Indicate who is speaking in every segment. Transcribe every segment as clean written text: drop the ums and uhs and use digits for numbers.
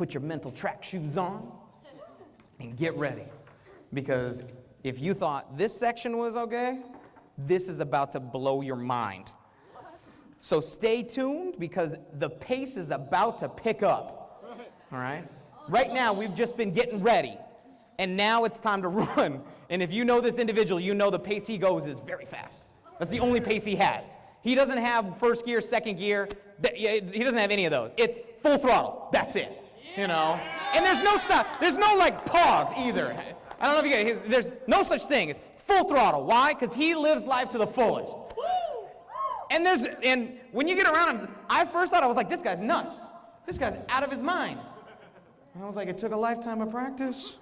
Speaker 1: put your mental track shoes on and get ready. Because if you thought this section was okay, this is about to blow your mind. So stay tuned because the pace is about to pick up. All right? Right now, we've just been getting ready. And now it's time to run. And if you know this individual, you know the pace he goes is very fast. That's the only pace he has. He doesn't have first gear, second gear. He doesn't have any of those. It's full throttle. That's it. You know? And there's no stop. There's no like pause either. I don't know if you get it. There's no such thing. It's full throttle. Why? Because he lives life to the fullest. And when you get around him, I first thought, I was like, this guy's nuts. This guy's out of his mind. And I was like, it took a lifetime of practice.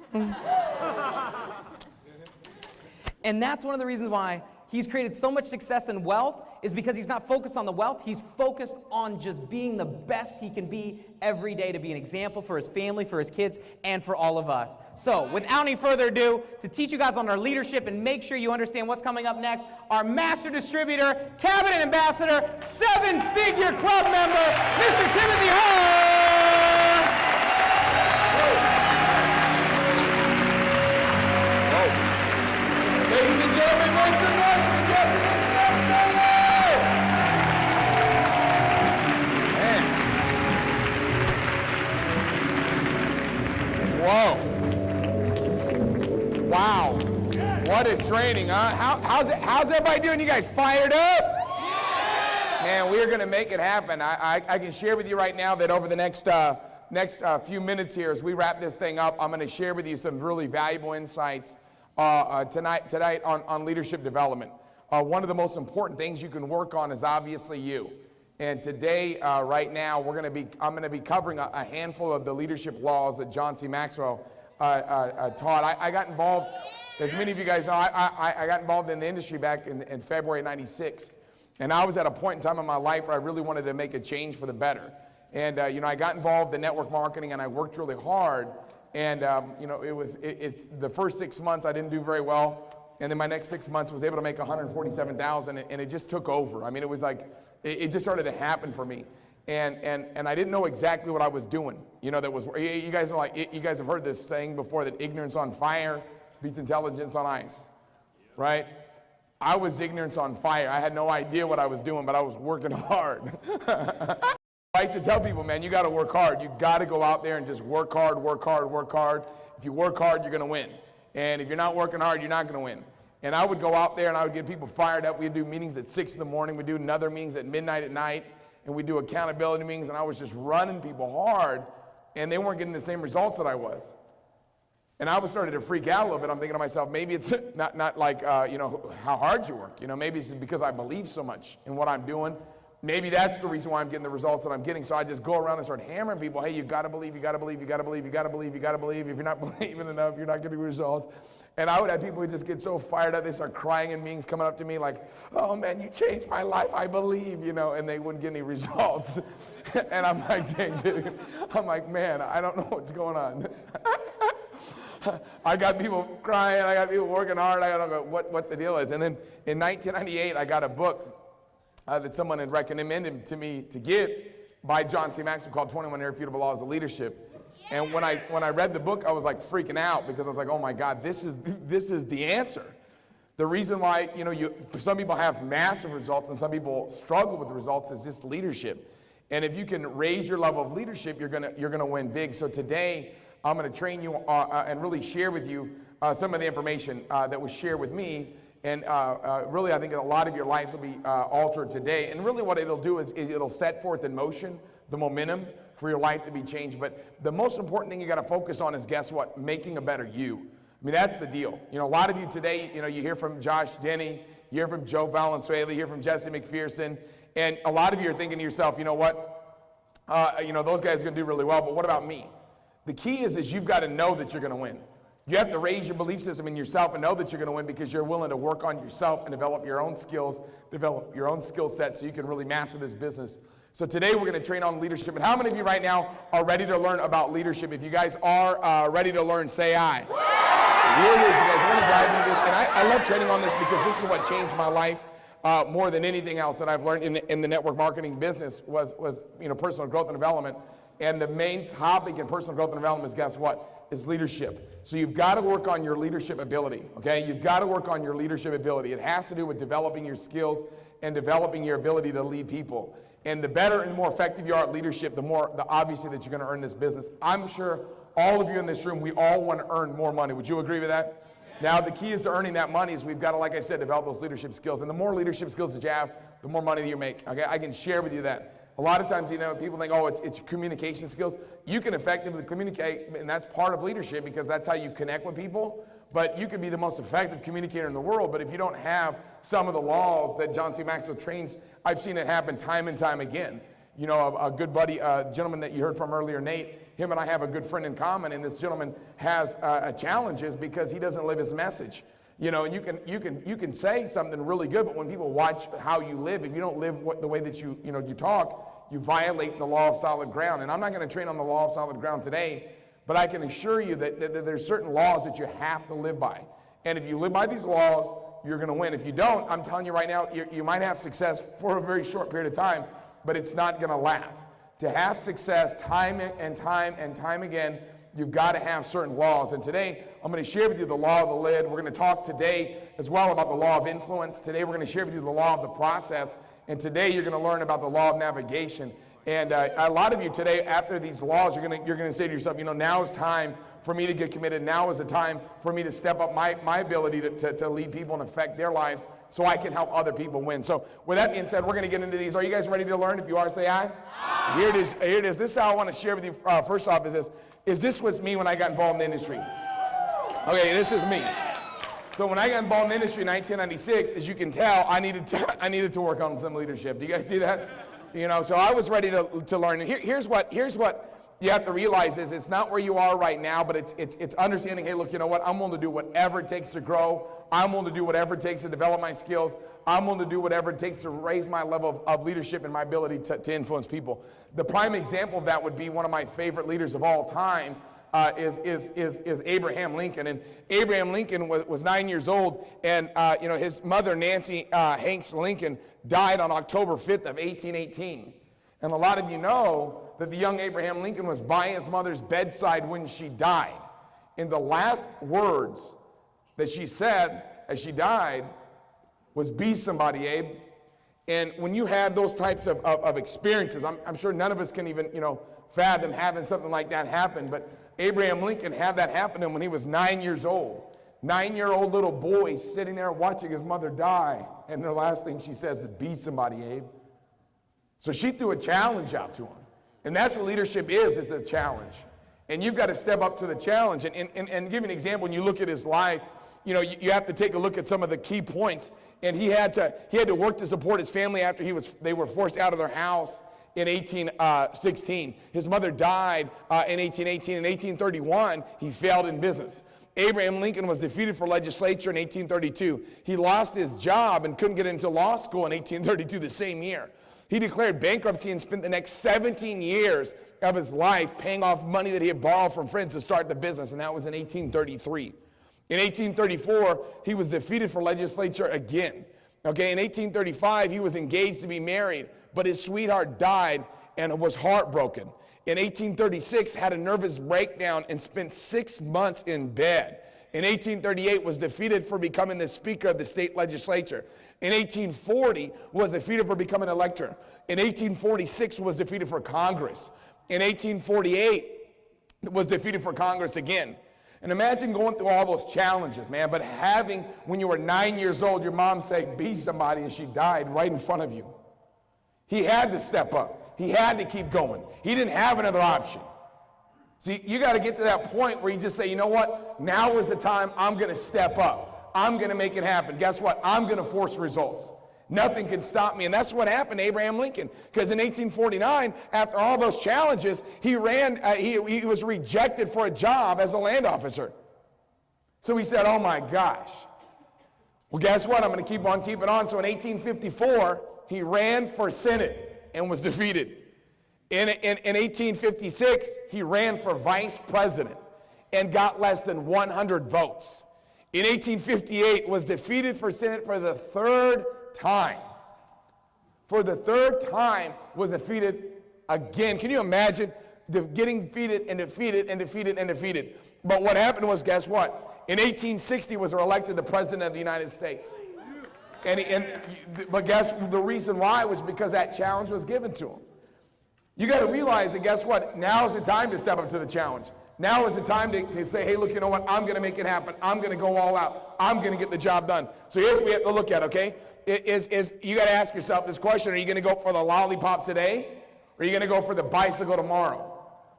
Speaker 1: And that's one of the reasons why he's created so much success and wealth, is because he's not focused on the wealth. He's focused on just being the best he can be every day, to be an example for his family, for his kids, and for all of us. So without any further ado, to teach you guys on our leadership and make sure you understand what's coming up next, our master distributor, cabinet ambassador, 7-figure club member, Mr. Timothy Herr. Ladies and gentlemen, make some noise for Jesse.
Speaker 2: Whoa. Wow. What a training, huh? How's everybody doing? You guys fired up? Man, we're going to make it happen. I can share with you right now that over the next few minutes here, as we wrap this thing up, I'm going to share with you some really valuable insights tonight on leadership development. One of the most important things you can work on is obviously you. And today, right now, I'm going to be covering a handful of the leadership laws that John C Maxwell taught. I got involved, as many of you guys know, I got involved in the industry back in February '96. And I was at a point in time in my life where I really wanted to make a change for the better. And I got involved in network marketing, and I worked really hard. And it's the first 6 months I didn't do very well, and then my next 6 months was able to make $147,000, and it just took over. I mean, it was like it just started to happen for me, and I didn't know exactly what I was doing. You know, you guys know, like, you guys have heard this saying before, that ignorance on fire beats intelligence on ice, right? I was ignorance on fire. I had no idea what I was doing, but I was working hard. I used to tell people, man, you got to work hard. You got to go out there and just work hard, work hard, work hard. If you work hard, you're going to win. And if you're not working hard, you're not going to win. And I would go out there and I would get people fired up. We'd do meetings at 6 in the morning. We'd do another meetings at midnight at night. And we'd do accountability meetings. And I was just running people hard. And they weren't getting the same results that I was. And I was starting to freak out a little bit. I'm thinking to myself, maybe it's not like, how hard you work. Maybe it's because I believe so much in what I'm doing. Maybe that's the reason why I'm getting the results that I'm getting. So I just go around and start hammering people. Hey, you got to believe, you got to believe, you got to believe, you got to believe, you got to believe. If you're not believing enough, you're not getting results. And I would have people who just get so fired up, they start crying in meetings, coming up to me like, oh man, you changed my life, I believe, and they wouldn't get any results. And I'm like, dang, dude. I'm like, man, I don't know what's going on. I got people crying, I got people working hard, I don't know what the deal is. And then in 1998, I got a book that someone had recommended to me to get by John C Maxwell called 21 Irrefutable Laws of Leadership. And when I read the book, I was like freaking out because I was like, oh my God, this is the answer. The reason why some people have massive results and some people struggle with the results is just leadership. And if you can raise your level of leadership, you're gonna win big. So today I'm gonna train you and really share with you some of the information that was shared with me. And really, I think a lot of your lives will be altered today. And really what it'll do is it'll set forth in motion the momentum for your life to be changed. But the most important thing you got to focus on is, guess what? Making a better you. I mean, that's the deal. A lot of you today, you hear from Josh Denny, you hear from Joe Valenzuela, you hear from Jesse McPherson, and a lot of you are thinking to yourself, you know what? Those guys are going to do really well, but what about me? The key is you've got to know that you're going to win. You have to raise your belief system in yourself and know that you're going to win because you're willing to work on yourself and develop your own skills, develop your own skill set so you can really master this business. So today we're going to train on leadership. And how many of you right now are ready to learn about leadership? If you guys are ready to learn, say aye. Here it is, you guys. We're going to dive into this. And I love training on this because this is what changed my life more than anything else that I've learned in the network marketing business was personal growth and development. And the main topic in personal growth and development is, guess what? Is leadership. So you've got to work on your leadership ability, okay? You've got to work on your leadership ability. It has to do with developing your skills and developing your ability to lead people. And the better and more effective you are at leadership, the obviously that you're going to earn this business. I'm sure all of you in this room, we all want to earn more money. Would you agree with that? Now, the key is to earning that money is we've got to, like I said, develop those leadership skills. And the more leadership skills that you have, the more money that you make. Okay, I can share with you that. A lot of times, people think, oh, it's communication skills. You can effectively communicate, and that's part of leadership because that's how you connect with people. But you could be the most effective communicator in the world, but if you don't have some of the laws that John C Maxwell trains, I've seen it happen time and time again. A good buddy, a gentleman that you heard from earlier, Nate, him and I have a good friend in common, and this gentleman has challenges because he doesn't live his message. And you can say something really good, but when people watch how you live, if you don't live the way that you talk, you violate the law of solid ground. And I'm not going to train on the law of solid ground today, but I can assure you that there's certain laws that you have to live by. And if you live by these laws, you're going to win. If you don't, I'm telling you right now, you might have success for a very short period of time, but it's not going to last. To have success time and time again, you've got to have certain laws. And today, I'm going to share with you the law of the lid. We're going to talk today as well about the law of influence. Today, we're going to share with you the law of the process. And today, you're going to learn about the law of navigation. And a lot of you today, after these laws, you're going to say to yourself, now is time for me to get committed. Now is the time for me to step up my ability to lead people and affect their lives so I can help other people win. So with that being said, we're going to get into these. Are you guys ready to learn? If you are, say aye. Aye. Here it is. This is how I want to share with you. First off is this was me when I got involved in the industry. Okay, this is me. So when I got involved in the industry in 1996, as you can tell, I needed to work on some leadership. Do you guys see that? So I was ready to learn. And here's what you have to realize is it's not where you are right now, but it's understanding, hey, look, you know what? I'm willing to do whatever it takes to grow. I'm willing to do whatever it takes to develop my skills. I'm willing to do whatever it takes to raise my level of leadership and my ability to influence people. The prime example of that would be one of my favorite leaders of all time, is Abraham Lincoln. And Abraham Lincoln was 9 years old, and his mother, Nancy Hanks Lincoln, died on October 5th of 1818. And a lot of you know that the young Abraham Lincoln was by his mother's bedside when she died. And the last words that she said as she died was, "Be somebody, Abe." And when you have those types of experiences, I'm sure none of us can even fathom having something like that happen, but Abraham Lincoln had that happen to him when he was 9 years old. 9-year-old little boy sitting there watching his mother die, and the last thing she says is, "Be somebody, Abe." So she threw a challenge out to him. And that's what leadership is a challenge. And you've got to step up to the challenge. And give you an example, when you look at his life, you have to take a look at some of the key points. And he had to work to support his family after they were forced out of their house in 1816. His mother died in 1818. In 1831, he failed in business. Abraham Lincoln was defeated for legislature in 1832. He lost his job and couldn't get into law school in 1832, the same year. He declared bankruptcy and spent the next 17 years of his life paying off money that he had borrowed from friends to start the business, and that was in 1833. In 1834, he was defeated for legislature again. Okay, in 1835, he was engaged to be married, but his sweetheart died and was heartbroken. In 1836, had a nervous breakdown and spent 6 months in bed. In 1838, was defeated for becoming the Speaker of the state legislature. In 1840, was defeated for becoming an elector. In 1846, was defeated for Congress. In 1848, was defeated for Congress again. And imagine going through all those challenges, man, but having, when you were 9 years old, your mom say, "Be somebody," and she died right in front of you. He had to step up. He had to keep going. He didn't have another option. See, you got to get to that point where you just say, you know what? Now is the time I'm going to step up. I'm going to make it happen. Guess what? I'm going to force results. Nothing can stop me. And that's what happened to Abraham Lincoln. Because in 1849, after all those challenges, he was rejected for a job as a land officer. So he said, oh my gosh. Well, guess what? I'm going to keep on keeping on. So in 1854, he ran for Senate and was defeated. In 1856, he ran for vice president and got less than 100 votes. In 1858, was defeated for Senate for the third time. For the third time, was defeated again. Can you imagine getting defeated and defeated and defeated and defeated. But what happened was, guess what? In 1860 was elected the President of the United States. But guess the reason why was because that challenge was given to him. You got to realize that, guess what? Now is the time to step up to the challenge. Now is the time to say, hey, look, you know what? I'm going to make it happen. I'm going to go all out. I'm going to get the job done. So here's what we have to look at, okay? You got to ask yourself this question. Are you going to go for the lollipop today? Or are you going to go for the bicycle tomorrow?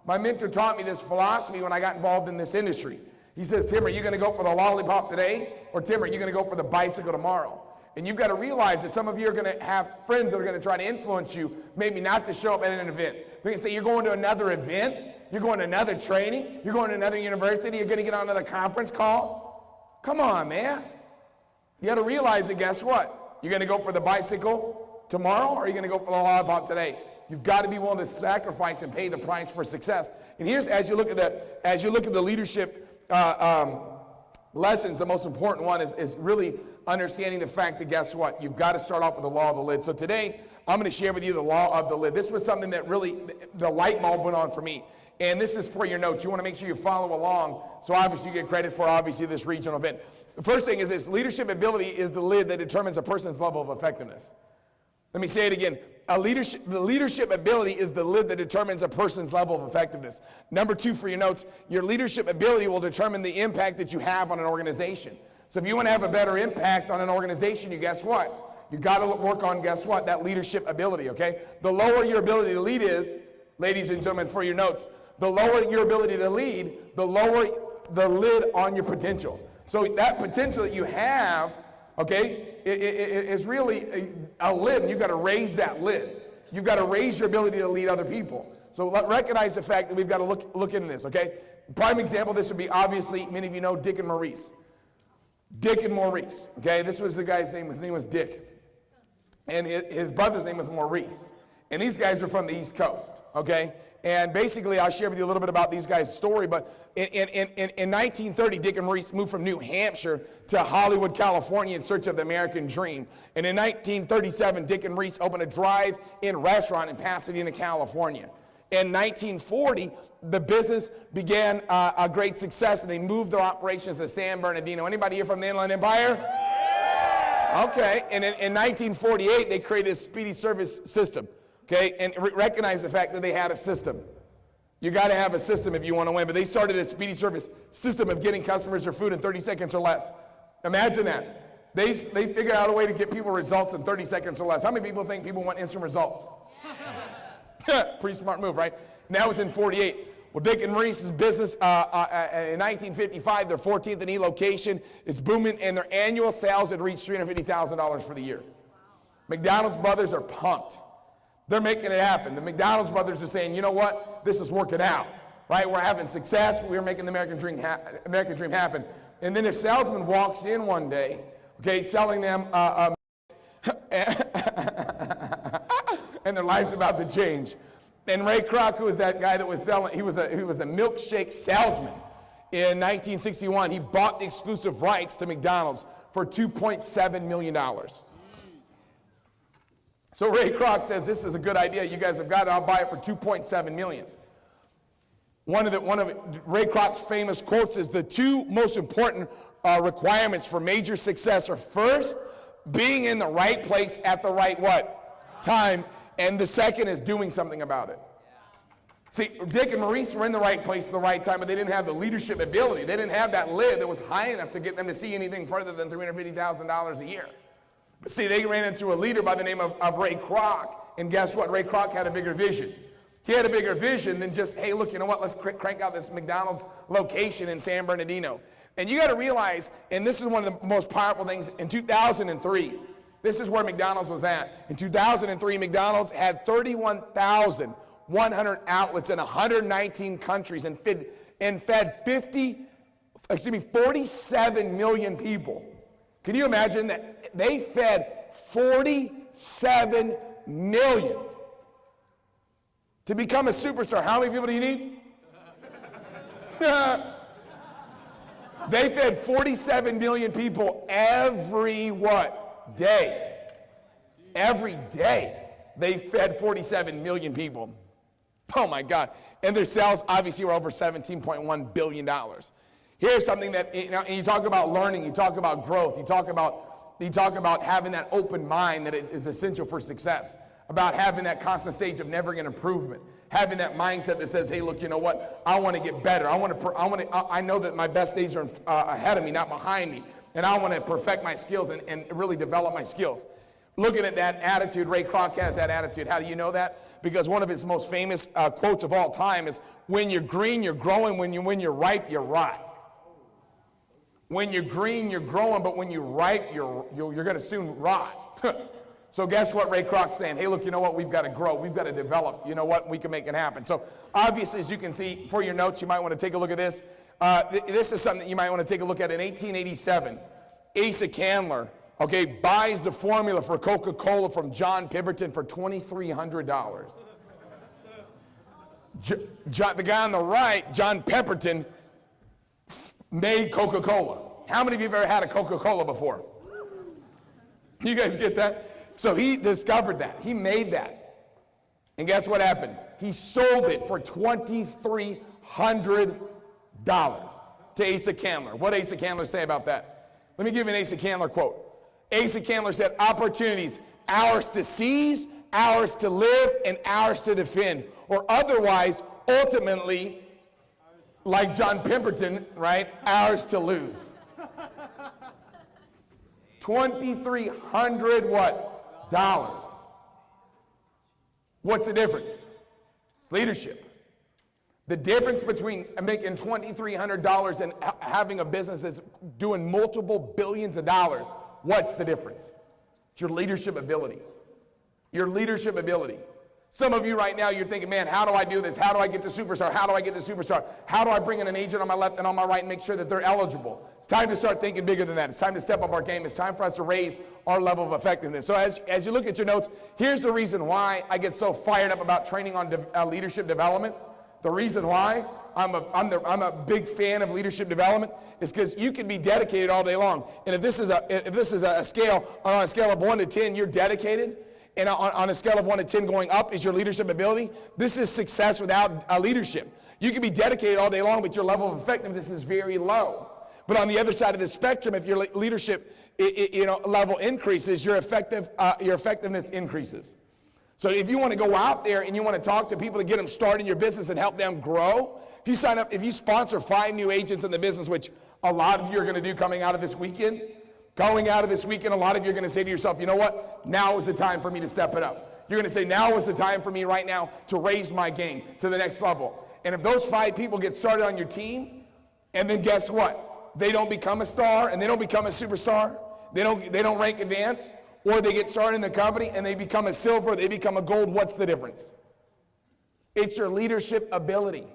Speaker 2: My mentor taught me this philosophy when I got involved in this industry. He says, Tim, are you going to go for the lollipop today? Or Tim, are you going to go for the bicycle tomorrow? And you've got to realize that some of you are going to have friends that are going to try to influence you, maybe not to show up at an event. They're going to say, you're going to another event? You're going to another training? You're going to another university? You're going to get on another conference call? Come on, man. You got to realize that, guess what? You're going to go for the bicycle tomorrow, or are you going to go for the lollipop today? You've got to be willing to sacrifice and pay the price for success. And here's, as you look at the leadership lessons, the most important one is really understanding the fact that, guess what? You've got to start off with the law of the lid. So today, I'm going to share with you the law of the lid. This was something that really, the light bulb went on for me. And this is for your notes. You want to make sure you follow along, so obviously you get credit for, obviously, this regional event. The first thing is this: leadership ability is the lid that determines a person's level of effectiveness. Let me say it again. The leadership ability is the lid that determines a person's level of effectiveness. Number two for your notes, your leadership ability will determine the impact that you have on an organization. So if you want to have a better impact on an organization, you guess what? You got to work on, guess what? That leadership ability, okay? The lower your ability to lead is, ladies and gentlemen, for your notes, the lower your ability to lead, the lower the lid on your potential. So that potential that you have, okay, is really a lid, and you've got to raise that lid. You've got to raise your ability to lead other people. So recognize the fact that we've got to look into this, okay? Prime example of this would be, obviously, many of you know Dick and Maurice. Dick and Maurice, okay? This was the guy's name. His name was Dick. And his brother's name was Maurice. And these guys were from the East Coast, okay? And basically, I'll share with you a little bit about these guys' story, but in 1930, Dick and Maurice moved from New Hampshire to Hollywood, California in search of the American dream. And in 1937, Dick and Maurice opened a drive-in restaurant in Pasadena, California. In 1940, the business began a great success, and they moved their operations to San Bernardino. Anybody here from the Inland Empire? Okay, and in 1948, they created a speedy service system. Okay, and recognize the fact that they had a system. You got to have a system if you want to win. But they started a speedy service system of getting customers their food in 30 seconds or less. Imagine that. They figured out a way to get people results in 30 seconds or less. How many people think people want instant results? Pretty smart move, right? And that was in 48. Well, Dick and Maurice's business, in 1955, their 14th and E location, is booming, and their annual sales had reached $350,000 for the year. McDonald's brothers are pumped. They're making it happen. The McDonald's brothers are saying, you know what? This is working out, right? We're having success. We're making the American dream happen. And then a salesman walks in one day, okay, selling them, and their life's about to change. And Ray Kroc, who was that guy that was selling, he was a milkshake salesman. In 1961, he bought the exclusive rights to McDonald's for $2.7 million. So Ray Kroc says, this is a good idea. You guys have got it. I'll buy it for $2.7 million. One of Ray Kroc's famous quotes is, the two most important requirements for major success are, first, being in the right place at the right what? Time. And the second is doing something about it. See, Dick and Maurice were in the right place at the right time, but they didn't have the leadership ability. They didn't have that lid that was high enough to get them to see anything further than $350,000 a year. But see, they ran into a leader by the name of Ray Kroc, and guess what? Ray Kroc had a bigger vision. He had a bigger vision than just, hey, look, you know what? Let's crank out this McDonald's location in San Bernardino. And you got to realize, and this is one of the most powerful things, in 2003, this is where McDonald's was at. In 2003, McDonald's had 31,100 outlets in 119 countries and fed 47 million people. Can you imagine that they fed 47 million? To become a superstar, how many people do you need? They fed 47 million people every what? Day. Every day they fed 47 million people. Oh my God. And their sales obviously were over $17.1 billion. Here's something that, and you talk about learning, you talk about growth, you talk about having that open mind that is essential for success, about having that constant stage of never-ending improvement, having that mindset that says, hey, look, you know what? I want to get better. I know that my best days are ahead of me, not behind me, and I want to perfect my skills and really develop my skills. Looking at that attitude, Ray Kroc has that attitude. How do you know that? Because one of his most famous quotes of all time is, when you're green, you're growing. When you're ripe, you're rot. When you're green, you're growing, but when you're ripe, you're going to soon rot. So guess what Ray Kroc's saying? Hey, look, you know what? We've got to grow. We've got to develop. You know what? We can make it happen. So obviously, as you can see, for your notes, you might want to take a look at this. This is something that you might want to take a look at. In 1887, Asa Candler, okay, buys the formula for Coca-Cola from John Pemberton for $2,300. The guy on the right, John Pemberton, made Coca-Cola. How many of you have ever had a Coca-Cola before? You guys get that? So he discovered that. He made that. And guess what happened? He sold it for $2,300 to Asa Candler. What did Asa Candler say about that? Let me give you an Asa Candler quote. Asa Candler said, opportunities, ours to seize, ours to live, and ours to defend. Or otherwise, ultimately, like John Pemberton, right, ours to lose. 2,300 what? Dollars. What's the difference? It's leadership. The difference between making $2,300 and having a business that's doing multiple billions of dollars, what's the difference? It's your leadership ability. Your leadership ability. Some of you right now, you're thinking, man, how do I do this? How do I get to superstar? How do I get to superstar? How do I bring in an agent on my left and on my right and make sure that they're eligible? It's time to start thinking bigger than that. It's time to step up our game. It's time for us to raise our level of effectiveness. So as you look at your notes, here's the reason why I get so fired up about training on leadership development. The reason why I'm a big fan of leadership development is because you can be dedicated all day long. And if this is a scale, on a scale of 1 to 10, you're dedicated. And on a scale of 1 to 10 going up is your leadership ability. This is success without leadership. You can be dedicated all day long, but your level of effectiveness is very low. But on the other side of the spectrum, if your leadership level increases, your effectiveness increases. So if you want to go out there and you want to talk to people to get them started in your business and help them grow, if you sponsor 5 new agents in the business, which a lot of you are going to do coming out of this weekend, a lot of you are going to say to yourself, you know what? Now is the time for me to step it up. You're going to say, now is the time for me right now to raise my game to the next level. And if those 5 people get started on your team, and then guess what? They don't become a star, and they don't become a superstar. They don't rank advance, or they get started in the company, and they become a silver, they become a gold. What's the difference? It's your leadership ability.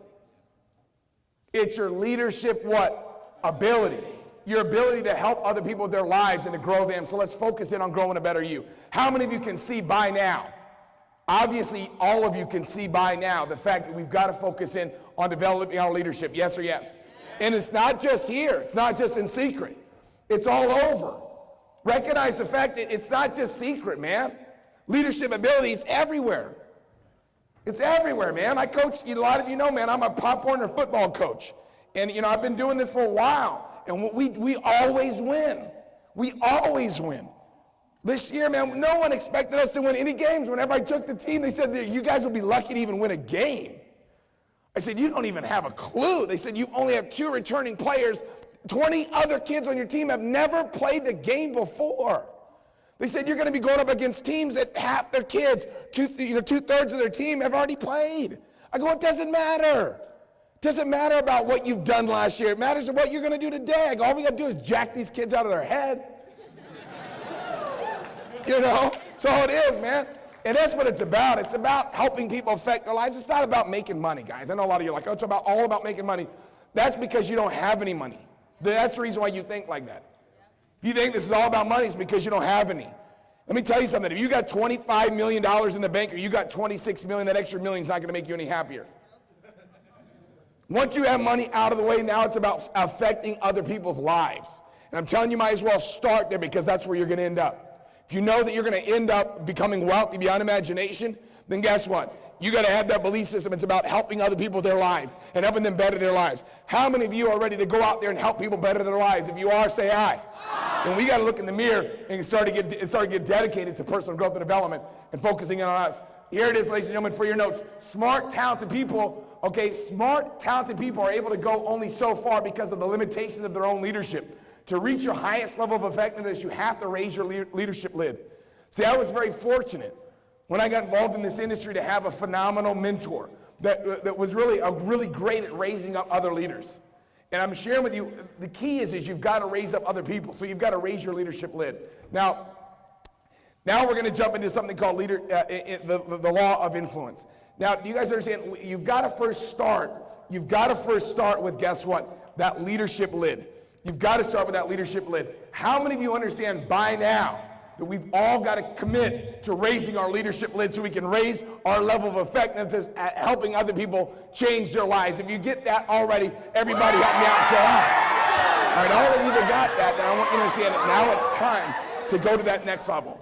Speaker 2: It's your leadership what? Ability. Your ability to help other people with their lives and to grow them. So let's focus in on growing a better you. How many of you can see by now? Obviously, all of you can see by now the fact that we've got to focus in on developing our leadership. Yes or yes? And it's not just here. It's not just in Seacret. It's all over. Recognize the fact that it's not just Seacret, man. Leadership ability is everywhere. It's everywhere, man. I coach, a lot of you know, man, I'm a Pop Warner football coach. And, I've been doing this for a while. And we always win. We always win. This year, man, no one expected us to win any games. Whenever I took the team, they said, you guys will be lucky to even win a game. I said, you don't even have a clue. They said, you only have 2 returning players. 20 other kids on your team have never played the game before. They said, you're going to be going up against teams that half their kids, 2/3 of their team have already played. I go, it doesn't matter. It doesn't matter about what you've done last year. It matters what you're going to do today. I go, all we got to do is jack these kids out of their head. That's all it is, man. And that's what it's about. It's about helping people affect their lives. It's not about making money, guys. I know a lot of you are like, oh, it's all about making money. That's because you don't have any money. That's the reason why you think like that. If you think this is all about money, it's because you don't have any. Let me tell you something. If you got $25 million in the bank or you got $26 million, that extra million is not going to make you any happier. Once you have money out of the way, now it's about affecting other people's lives. And I'm telling you, you might as well start there because that's where you're going to end up. if you know that you're going to end up becoming wealthy beyond imagination, then guess what? You got to have that belief system. It's about helping other people with their lives and helping them better their lives. How many of you are ready to go out there and help people better their lives? If you are, say aye. And we got to look in the mirror and start to get dedicated to personal growth and development and focusing in on us. Here it is, ladies and gentlemen, for your notes. Smart, talented people, okay, smart, talented people are able to go only so far because of the limitations of their own leadership. To reach your highest level of effectiveness, you have to raise your leadership lid. See, I was very fortunate when I got involved in this industry to have a phenomenal mentor that was really great at raising up other leaders. And I'm sharing with you, the key is you've got to raise up other people. So you've got to raise your leadership lid. Now we're going to jump into something called the law of influence. Now, do you guys understand? You've got to first start with, guess what? That leadership lid. You've got to start with that leadership lid. How many of you understand by now that we've all got to commit to raising our leadership lid so we can raise our level of effectiveness at helping other people change their lives? If you get that already, everybody help me out and say aye. All right, all of you that got that, then I want you to understand that now it's time to go to that next level.